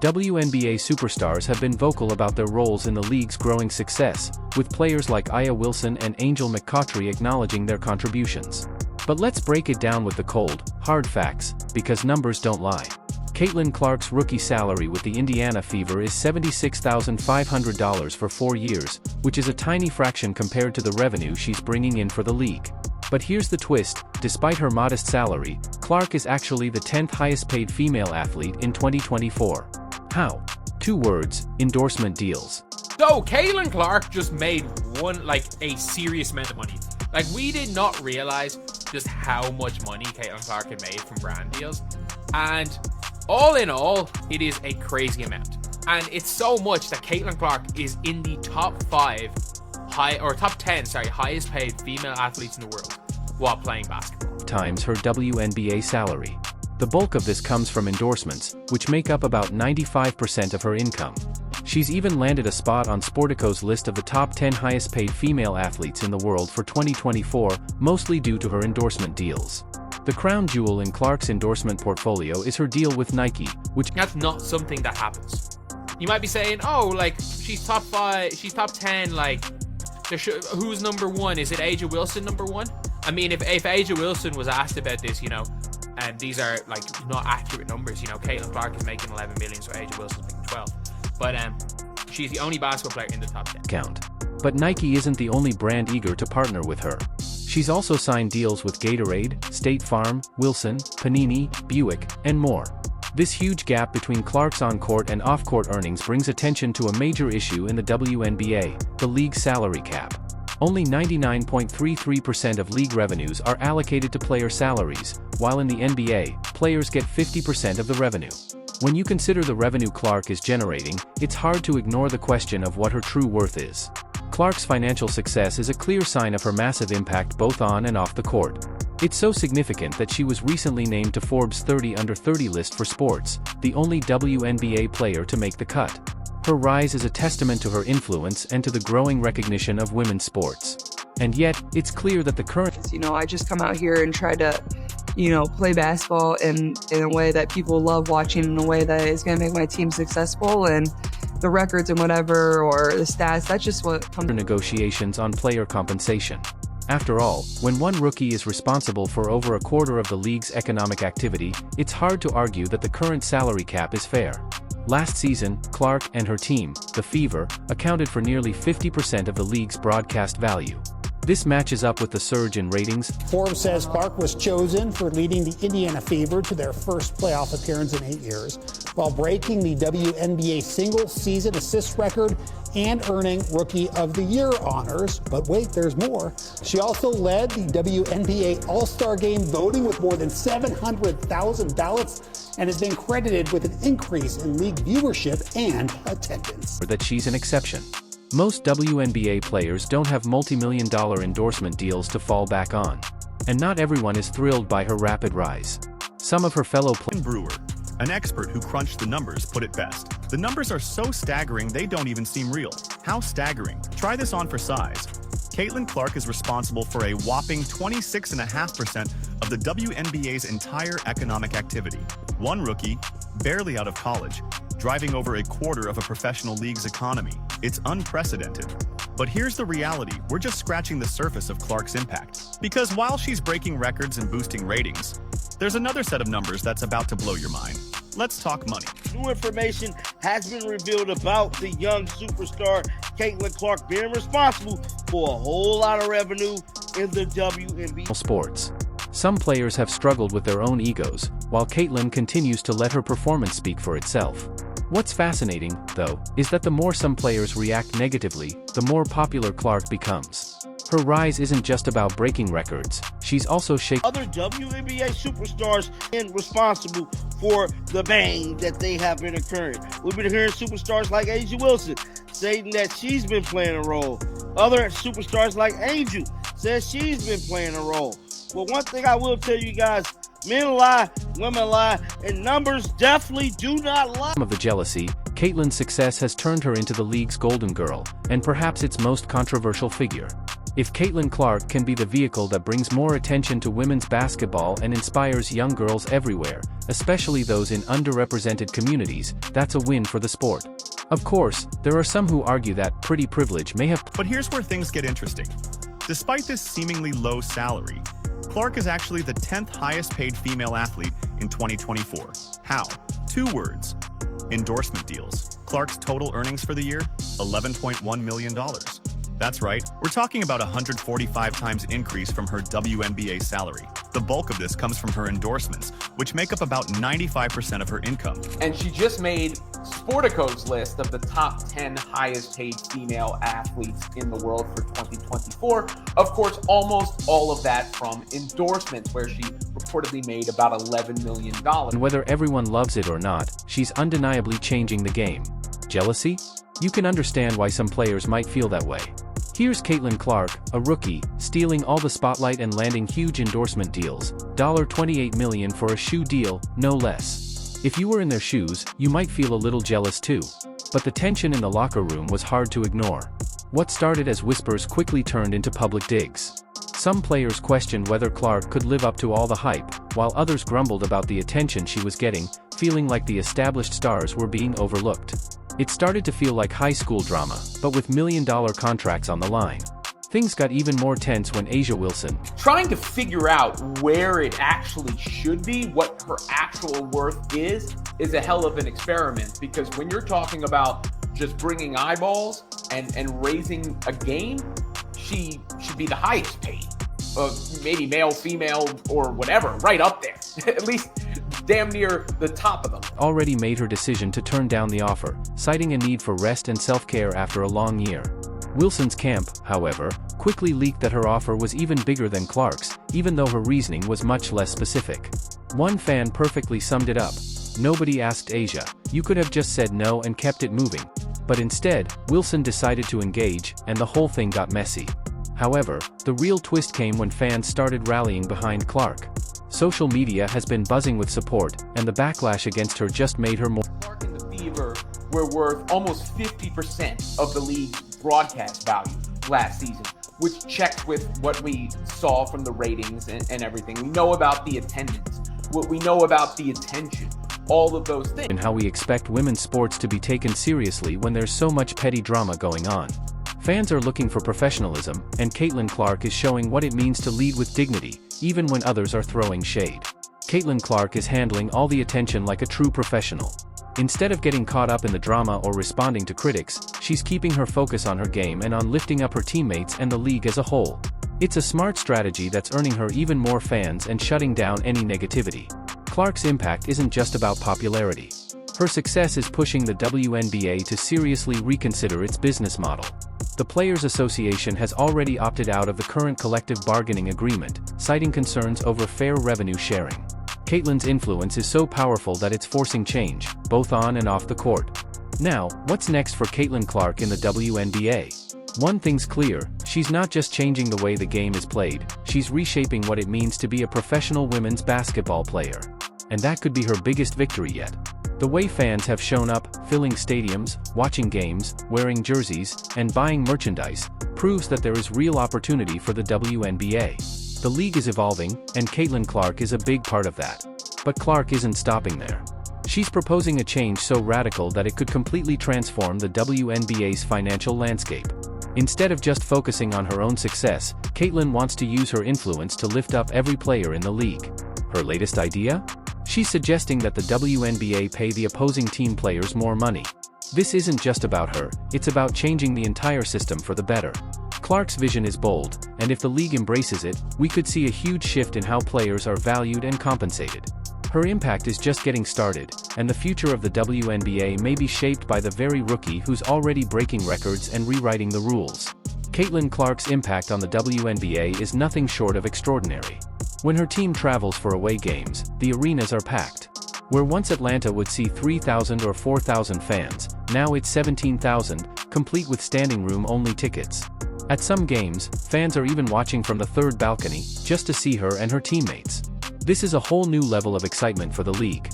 WNBA superstars have been vocal about their roles in the league's growing success, with players like Aya Wilson and Angel McCoughtry acknowledging their contributions. But let's break it down with the cold, hard facts, because numbers don't lie. Caitlin Clark's rookie salary with the Indiana Fever is $76,500 for 4 years, which is a tiny fraction compared to the revenue she's bringing in for the league. But here's the twist: despite her modest salary, Clark is actually the 10th highest paid female athlete in 2024. How? 2 words: endorsement deals. So Caitlin Clark just made a serious amount of money. Like, we did not realize just how much money Caitlin Clark had made from brand deals. And all in all, it is a crazy amount. And it's so much that Caitlin Clark is in the top 10 highest paid female athletes in the world while playing basketball. Times her WNBA salary. The bulk of this comes from endorsements, which make up about 95% of her income. She's even landed a spot on Sportico's list of the top 10 highest paid female athletes in the world for 2024, mostly due to her endorsement deals. The crown jewel in Clark's endorsement portfolio is her deal with Nike, which that's not something that happens. You might be saying, oh, like, she's top 5, she's top 10, like, who's number 1? Is it A'ja Wilson number 1? I mean, if A'ja Wilson was asked about this, and these are, like, not accurate numbers, Caitlin Clark is making 11 million, so A'ja Wilson's making 12. But she's the only basketball player in the top 10. Count. But Nike isn't the only brand eager to partner with her. She's also signed deals with Gatorade, State Farm, Wilson, Panini, Buick, and more. This huge gap between Clark's on-court and off-court earnings brings attention to a major issue in the WNBA, the league's salary cap. Only 99.33% of league revenues are allocated to player salaries, while in the NBA, players get 50% of the revenue. When you consider the revenue Clark is generating, it's hard to ignore the question of what her true worth is. Clark's financial success is a clear sign of her massive impact both on and off the court. It's so significant that she was recently named to Forbes' 30 Under 30 list for sports, the only WNBA player to make the cut. Her rise is a testament to her influence and to the growing recognition of women's sports. And yet, it's clear that the current... I just come out here and try to, play basketball in a way that people love watching, in a way that is going to make my team successful, and the records and whatever, or the stats, that's just what comes... Negotiations on player compensation. After all, when one rookie is responsible for over a quarter of the league's economic activity, it's hard to argue that the current salary cap is fair. Last season, Clark and her team, the Fever, accounted for nearly 50% of the league's broadcast value. This matches up with the surge in ratings. Forbes says Clark was chosen for leading the Indiana Fever to their first playoff appearance in 8 years, while breaking the WNBA single-season assist record and earning Rookie of the Year honors. But wait, there's more. She also led the WNBA All-Star Game voting with more than 700,000 ballots and has been credited with an increase in league viewership and attendance. That she's an exception. Most WNBA players don't have multi-million-dollar endorsement deals to fall back on. And not everyone is thrilled by her rapid rise. Some of her fellow players... Brewer, an expert who crunched the numbers, put it best. The numbers are so staggering they don't even seem real. How staggering? Try this on for size. Caitlin Clark is responsible for a whopping 26.5% of the WNBA's entire economic activity. One rookie, barely out of college, driving over a quarter of a professional league's economy. It's unprecedented. But here's the reality: we're just scratching the surface of Clark's impact. Because while she's breaking records and boosting ratings, there's another set of numbers that's about to blow your mind. Let's talk money. New information has been revealed about the young superstar Caitlin Clark being responsible for a whole lot of revenue in the WNBA. Sports. Some players have struggled with their own egos, while Caitlin continues to let her performance speak for itself. What's fascinating, though, is that the more some players react negatively, the more popular Clark becomes. Her rise isn't just about breaking records, she's also shaking other WNBA superstars and responsible for the bang that they have been occurring. We've been hearing superstars like A'ja Wilson saying that she's been playing a role. Other superstars like Angel says she's been playing a role. Well, one thing I will tell you guys, men lie, women lie, and numbers definitely do not lie. Of the jealousy, Caitlin's success has turned her into the league's golden girl, and perhaps its most controversial figure. If Caitlin Clark can be the vehicle that brings more attention to women's basketball and inspires young girls everywhere, especially those in underrepresented communities, that's a win for the sport. Of course, there are some who argue that pretty privilege may have. But here's where things get interesting. Despite this seemingly low salary, Clark is actually the 10th highest paid female athlete in 2024. How? 2 words. Endorsement deals. Clark's total earnings for the year? $11.1 million. That's right, we're talking about a 145 times increase from her WNBA salary. The bulk of this comes from her endorsements, which make up about 95% of her income. And she just made Sportico's list of the top 10 highest paid female athletes in the world for 2024. Of course, almost all of that from endorsements, where she reportedly made about $11 million. And whether everyone loves it or not, she's undeniably changing the game. Jealousy? You can understand why some players might feel that way. Here's Caitlin Clark, a rookie, stealing all the spotlight and landing huge endorsement deals, $28 million for a shoe deal, no less. If you were in their shoes, you might feel a little jealous too. But the tension in the locker room was hard to ignore. What started as whispers quickly turned into public digs. Some players questioned whether Clark could live up to all the hype, while others grumbled about the attention she was getting, feeling like the established stars were being overlooked. It started to feel like high school drama, but with million-dollar contracts on the line. Things got even more tense when A'ja Wilson, Trying to figure out where it actually should be, what her actual worth is a hell of an experiment, because when you're talking about just bringing eyeballs and raising a game, she should be the highest paid. Maybe male, female, or whatever, right up there. At least damn near the top of them. already made her decision to turn down the offer, citing a need for rest and self-care after a long year. Wilson's camp, however, quickly leaked that her offer was even bigger than Clark's, even though her reasoning was much less specific. One fan perfectly summed it up. Nobody asked A'ja. You could have just said no and kept it moving. But instead, Wilson decided to engage, and the whole thing got messy. However, the real twist came when fans started rallying behind Clark. Social media has been buzzing with support, and the backlash against her just made her more. Clark and the Fever were worth almost 50% of the league's broadcast value last season, which checked with what we saw from the ratings and everything. We know about the attendance, what we know about the attention, all of those things. And how we expect women's sports to be taken seriously when there's so much petty drama going on. Fans are looking for professionalism, and Caitlin Clark is showing what it means to lead with dignity, even when others are throwing shade. Caitlin Clark is handling all the attention like a true professional. Instead of getting caught up in the drama or responding to critics, she's keeping her focus on her game and on lifting up her teammates and the league as a whole. It's a smart strategy that's earning her even more fans and shutting down any negativity. Clark's impact isn't just about popularity. Her success is pushing the WNBA to seriously reconsider its business model. The Players Association has already opted out of the current collective bargaining agreement, citing concerns over fair revenue sharing. Caitlin's influence is so powerful that it's forcing change, both on and off the court. Now, what's next for Caitlin Clark in the WNBA? One thing's clear, she's not just changing the way the game is played, she's reshaping what it means to be a professional women's basketball player. And that could be her biggest victory yet. The way fans have shown up, filling stadiums, watching games, wearing jerseys, and buying merchandise, proves that there is real opportunity for the WNBA. The league is evolving, and Caitlin Clark is a big part of that. But Clark isn't stopping there. She's proposing a change so radical that it could completely transform the WNBA's financial landscape. Instead of just focusing on her own success, Caitlin wants to use her influence to lift up every player in the league. Her latest idea? She's suggesting that the WNBA pay the opposing team players more money. This isn't just about her, it's about changing the entire system for the better. Clark's vision is bold, and if the league embraces it, we could see a huge shift in how players are valued and compensated. Her impact is just getting started, and the future of the WNBA may be shaped by the very rookie who's already breaking records and rewriting the rules. Caitlin Clark's impact on the WNBA is nothing short of extraordinary. When her team travels for away games, the arenas are packed. Where once Atlanta would see 3,000 or 4,000 fans, now it's 17,000, complete with standing room-only tickets. At some games, fans are even watching from the third balcony, just to see her and her teammates. This is a whole new level of excitement for the league.